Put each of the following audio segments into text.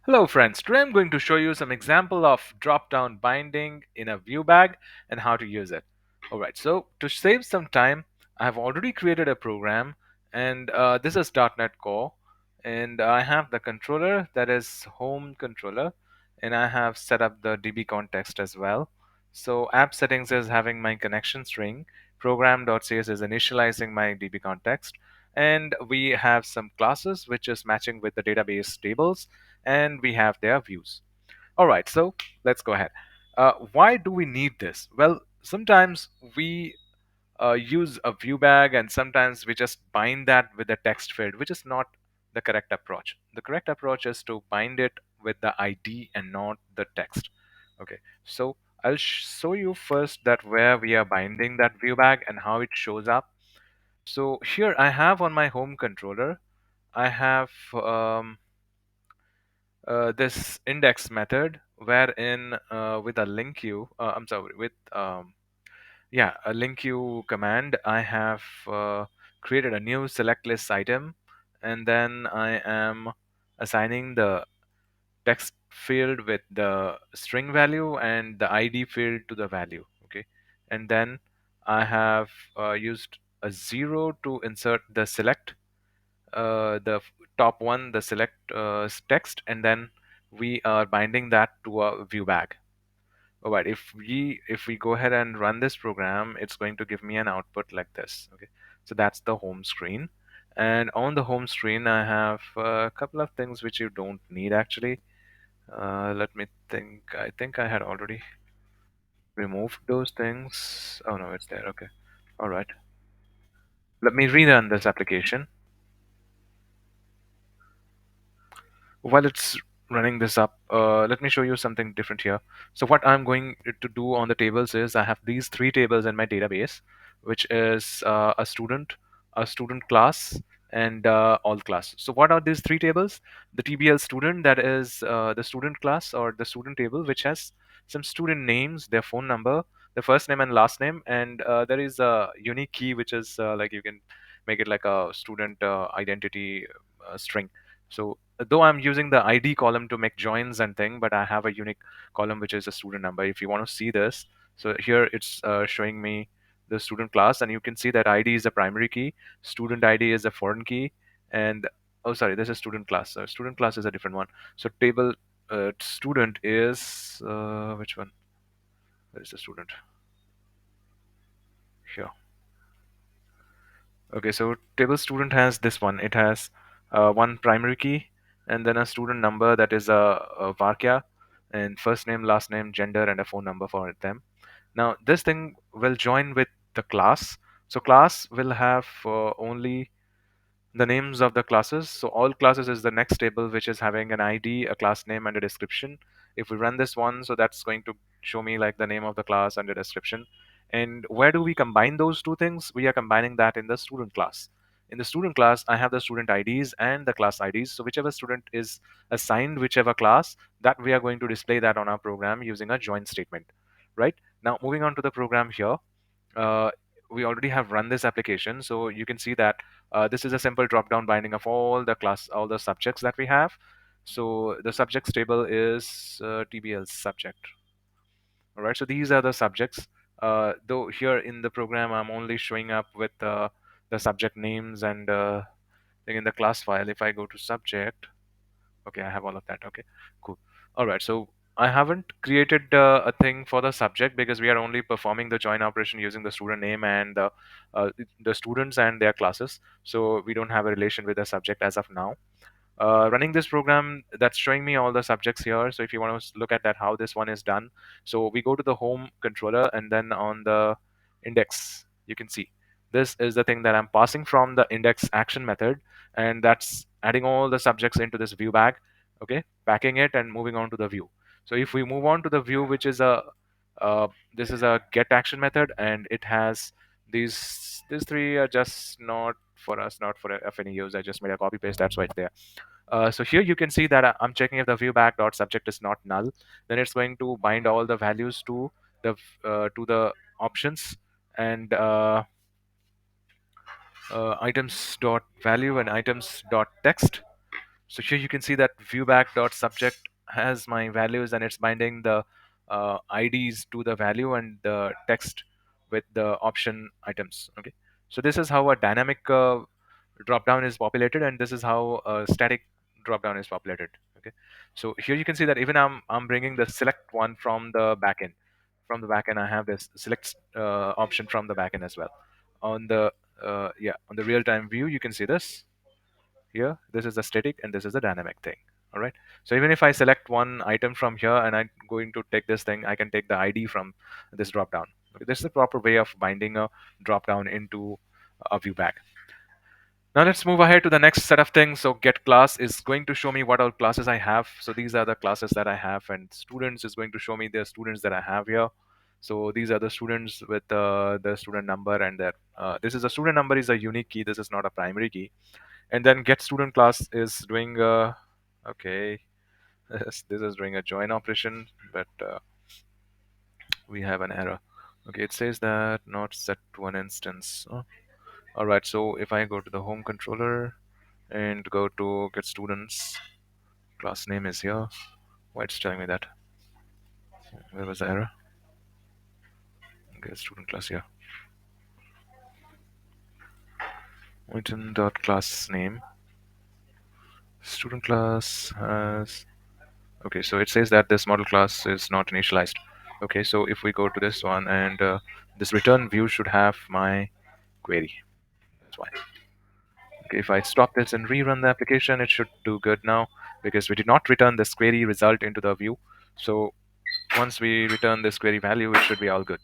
Hello friends, today I'm going to show you some example of drop-down binding in a ViewBag and how to use it. Alright, so to save some time, I have already created a program and this is .NET Core and I have the controller that is home controller and I have set up the DB context as well. So app settings is having my connection string, program.cs is initializing my DB context, and we have some classes which is matching with the database tables, and we have their views. All right, so let's go ahead. Why do we need this? Well, sometimes we use a view bag and sometimes we just bind that with the text field, which is not the correct approach. The correct approach is to bind it with the ID and not the text. Okay, so I'll show you first that where we are binding that view bag and how it shows up. So here I have on my home controller, I have this index method wherein with a link queue, I'm sorry, with yeah, a link queue command, I have created a new select list item, and then I am assigning the text field with the string value and the ID field to the value. Okay, and then I have used a zero to insert the select top one, the select text, and then we are binding that to a view bag. All right, if we go ahead and run this program, it's going to give me an output like this. Okay, so that's the home screen, and on the home screen I have a couple of things which you don't need actually. Let me think. I think I had already removed those things. Oh no, it's there. Okay, all right. Let me rerun this application. While it's running this up, let me show you something different here. So what I'm going to do on the tables is I have these three tables in my database, which is a student class, and all class. So what are these three tables? The TBL student, that is the student class or the student table, which has some student names, their phone number, the first name and last name, and there is a unique key, which is like you can make it like a student identity string. So though I'm using the ID column to make joins and thing, but I have a unique column which is a student number. If you want to see this, so here it's showing me the student class, and you can see that ID is the primary key, student ID is a foreign key, and oh sorry, this is student class. So student class is a different one. So table student is which one? Where is the student? Here. Okay, so table student has this one. It has one primary key and then a student number that is a varchar, and first name, last name, gender, and a phone number for them. Now, this thing will join with the class. So class will have only the names of the classes. So all classes is the next table, which is having an ID, a class name, and a description. If we run this one, so that's going to show me like the name of the class and the description. And where do we combine those two things? We are combining that in the student class. In the student class, I have the student IDs and the class IDs. So whichever student is assigned whichever class, that we are going to display that on our program using a join statement. Right? Now, moving on to the program here, uh, we already have run this application, so you can see that this is a simple drop-down binding of all the subjects that we have. So the subjects table is TBL subject. All right, so these are the subjects. Though here in the program, I'm only showing up with the subject names and thing in the class file. If I go to subject, okay, I have all of that. Okay, cool. All right, so I haven't created a thing for the subject because we are only performing the join operation using the student name and the students and their classes. So we don't have a relation with the subject as of now. Running this program, that's showing me all the subjects here. So if you want to look at that, how this one is done, so we go to the home controller and then on the index, you can see this is the thing that I'm passing from the index action method, and that's adding all the subjects into this view bag. Okay, packing it and moving on to the view. So if we move on to the view, which is a this is a get action method, and it has these three are just not for us, not for of any use. I just made a copy paste, that's why it's there. So here you can see that I'm checking if the viewBag.subject is not null. Then it's going to bind all the values to the options and items dot value and items dot text. So here you can see that viewBag.subject has my values, and it's binding the IDs to the value and the text with the option items. Okay. So this is how a dynamic dropdown is populated, and this is how a static dropdown is populated. Okay. So here you can see that even I'm bringing the select one from the backend. From the backend, I have this select option from the backend as well. On the on the real-time view, you can see this here. This is the static and this is the dynamic thing. All right. So even if I select one item from here and I'm going to take this thing, I can take the ID from this drop down. Okay, this is the proper way of binding a drop down into a view bag. Now let's move ahead to the next set of things. So get class is going to show me what all classes I have. So these are the classes that I have, and students is going to show me the students that I have here. So these are the students with the student number, and that this is a student number is a unique key. This is not a primary key. And then get student class is doing okay. This is doing a join operation, but we have an error. Okay, it says that not set to an instance. Oh, all right. So if I go to the home controller and go to get students, class name is here. Why it's telling me that? Where was the error? Get student class here. Item dot class name. Student class has. Okay, so it says that this model class is not initialized. Okay, so if we go to this one, and this return view should have my query. That's why. Okay, if I stop this and rerun the application, it should do good now, because we did not return this query result into the view. So once we return this query value, it should be all good.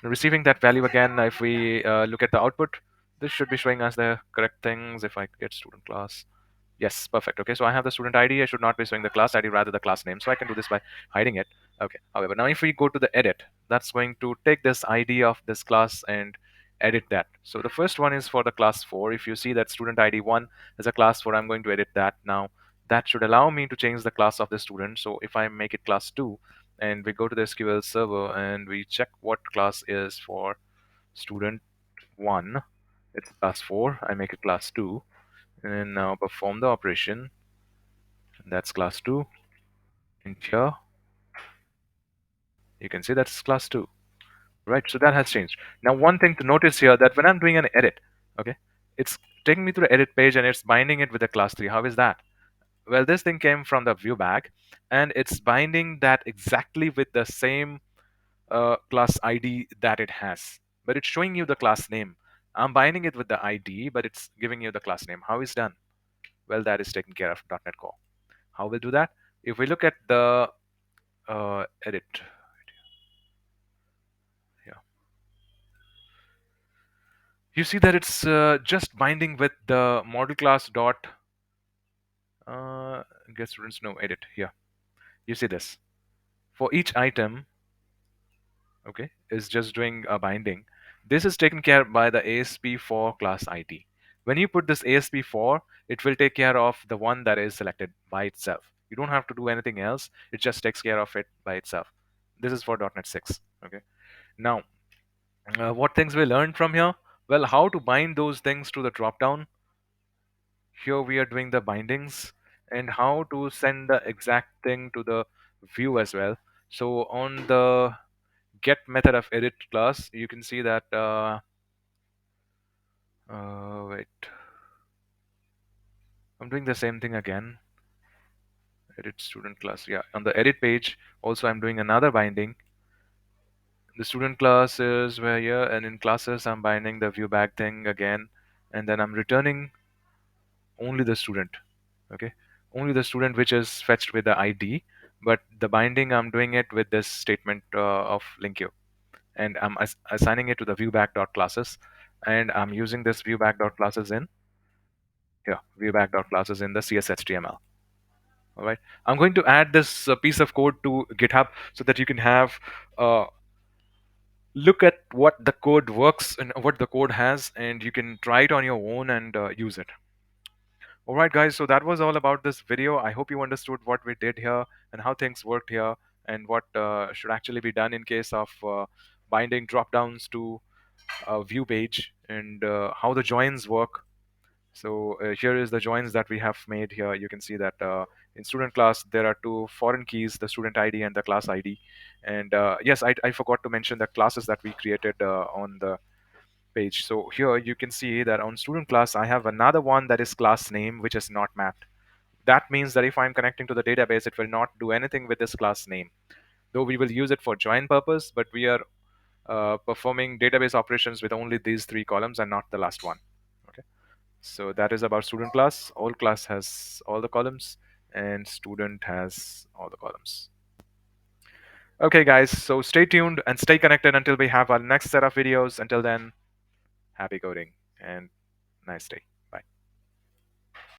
Receiving that value again, if we look at the output, this should be showing us the correct things. If I get student class, yes, perfect. Okay, so I have the student ID. I should not be showing the class ID, rather the class name. So I can do this by hiding it. Okay. However, now if we go to the edit, that's going to take this ID of this class and edit that. So the first one is for the class 4. If you see that student ID 1 is a class 4, I'm going to edit that now. That should allow me to change the class of the student. So if I make it class 2, and we go to the SQL server and we check what class is for student 1, it's class 4. I make it class 2, and now perform the operation. That's class 2. And here you can see that's class 2, right? So that has changed. Now one thing to notice here, that when I'm doing an edit, okay, it's taking me to the edit page and it's binding it with the class 3. How is that? Well, this thing came from the view bag, and it's binding that exactly with the same class ID that it has, but it's showing you the class name. I'm binding it with the ID, but it's giving you the class name. How is done? Well, that is taken care of .NET Core. How we'll do that? If we look at the edit, yeah, you see that it's just binding with the model class dot get students no edit here. You see this for each item, okay, is just doing a binding. This is taken care by the ASP4 class ID. When you put this ASP4, it will take care of the one that is selected by itself. You don't have to do anything else. It just takes care of it by itself. This is for .NET 6. Okay. Now, what things we learned from here? Well, how to bind those things to the dropdown. Here we are doing the bindings, and how to send the exact thing to the view as well. So on the get method of edit class, you can see that wait, I'm doing the same thing again. Edit student class. Yeah, on the edit page also I'm doing another binding. The student class is where here, and in classes I'm binding the view bag thing again, and then I'm returning only the student. Okay, only the student which is fetched with the ID, but the binding I'm doing it with this statement of link you, and I'm assigning it to the viewBag.classes, and I'm using this viewBag.classes in here, viewBag.classes in the CSHTML. All right, I'm going to add this piece of code to GitHub so that you can have look at what the code works and what the code has, and you can try it on your own and use it. All right, guys, so that was all about this video. I hope you understood what we did here and how things worked here, and what should actually be done in case of binding drop-downs to a view page, and how the joins work. So here is the joins that we have made here. You can see that in student class, there are two foreign keys, the student ID and the class ID. And yes, I forgot to mention the classes that we created on the page. So here you can see that on student class, I have another one that is class name, which is not mapped. That means that if I'm connecting to the database, it will not do anything with this class name. Though we will use it for join purpose, but we are performing database operations with only these three columns and not the last one. Okay. So that is about student class. All class has all the columns, and student has all the columns. Okay, guys. So stay tuned and stay connected until we have our next set of videos. Until then, happy coding and nice day.